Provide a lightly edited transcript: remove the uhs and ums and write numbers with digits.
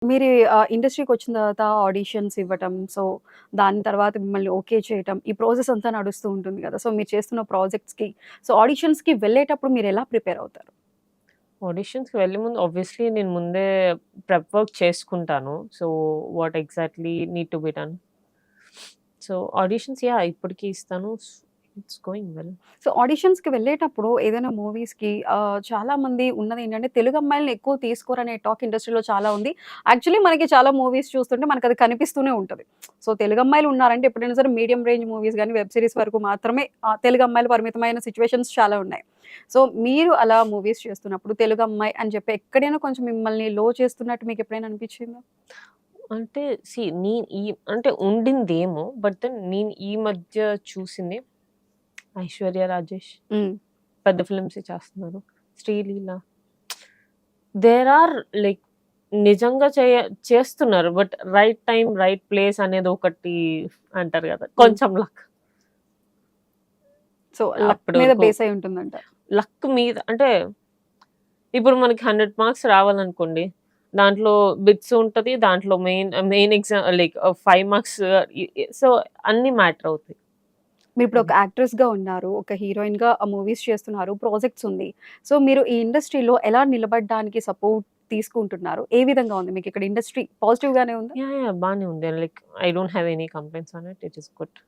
మీరు ఇండస్ట్రీకొచ్చిన తర్వాత ఆడిషన్స్ ఇవ్వటం, సో, దాని తర్వాత మిమ్మల్ని ఓకే చేయటం, ఈ ప్రాసెస్ అంతా నడుస్తూ ఉంటుంది గదా! సో, మీరు చేస్తున్న ప్రాజెక్ట్స్‌కి, సో, ఆడిషన్స్‌కి వెళ్ళేటప్పుడు మీరెలా ప్రిపేర్ అవుతారు? ఆడిషన్స్‌కి వెళ్ళే ముందు ఆబ్వియస్‌లీ నేను ముందే ప్రెప్ వర్క్ చేసుకుంటాను. So, what exactly need to be done. So, auditions yeah! ఇప్పటికి ఇస్తాను. It's going well. సో, ఆడిషన్స్‌కి వెళ్ళేటప్పుడు ఏదైనా మూవీస్‌కి చాలామంది ఉన్నదేంటంటే, తెలుగు అమ్మాయిలని ఎక్కువ తీసుకోరనే టాక్ ఇండస్ట్రీలో చాలా ఉంది. యాక్చువల్లీ మనకి చాలా మూవీస్ చూస్తుంటే మనకది కనిపిస్తూనే ఉంటది. సో, తెలుగు అమ్మాయిలు ఉన్నారంటే ఎప్పుడైనా సరే మీడియం రేంజ్ మూవీస్ గాని, వెబ్ సీరీస్ వరకు మాత్రమే తెలుగు అమ్మాయిలు పరిమితమైన సిట్యుయేషన్స్ చాలా ఉన్నాయి. సో, మీరు అలా మూవీస్ చేస్తున్నప్పుడు తెలుగు అమ్మాయి అని చెప్పి ఎక్కడైనా కొంచెం మిమ్మల్ని లో చేస్తున్నట్టు మీకెప్పుడైనా అనిపిచ్చిందా? అంటే సీ నీ ఈ అంటే ఉండిందేమో. బట్ దెన్ నేను ఈ మధ్య చూసింది 'ఐశ్వర్య రాజేష్' హ్మ్. పెద్ద ఫిల్మ్సే చేస్తున్నారు. 'శ్రీలీల' దేర్ ఆర్ లైక్ నిజంగా చేస్తున్నారు. But right time, right place అనేది ఒకటి అంటారు గదా! హ్మ్. కొంచెం లక్. సో, లక్ అప్పటి మీద వరకు బేస్ అయి ఉంటుందంటారు. లక్ మీద అంటే ఇప్పుడు మనకి 100 మార్క్స్ రావాలనుకోండి. దాంట్లో బిట్స్ ఉంటది. దాంట్లో main main like 5 marks so, అన్నీ మ్యాటర్ అవుతాయి. మీరిప్పుడు ఒక అది. యాక్ట్రెస్‌గా ఉన్నారు. ఒక హీరోయిన్‌గా మూవీస్ చేస్తున్నారు. ప్రాజెక్ట్స్ ఉంది. సో, మీరు ఈ ఇండస్ట్రీలో ఎలా నిలబడడానికి సపోర్ట్ తీసుకుంటున్నారు? ఏ విధంగా ఉంది మీకిక్కడ ఇండస్ట్రీ పాజిటివ్ గానే ఉందా? యాహ్! యాహ్! బానే ఉంది. Like I don't have any complaints on it. It is good.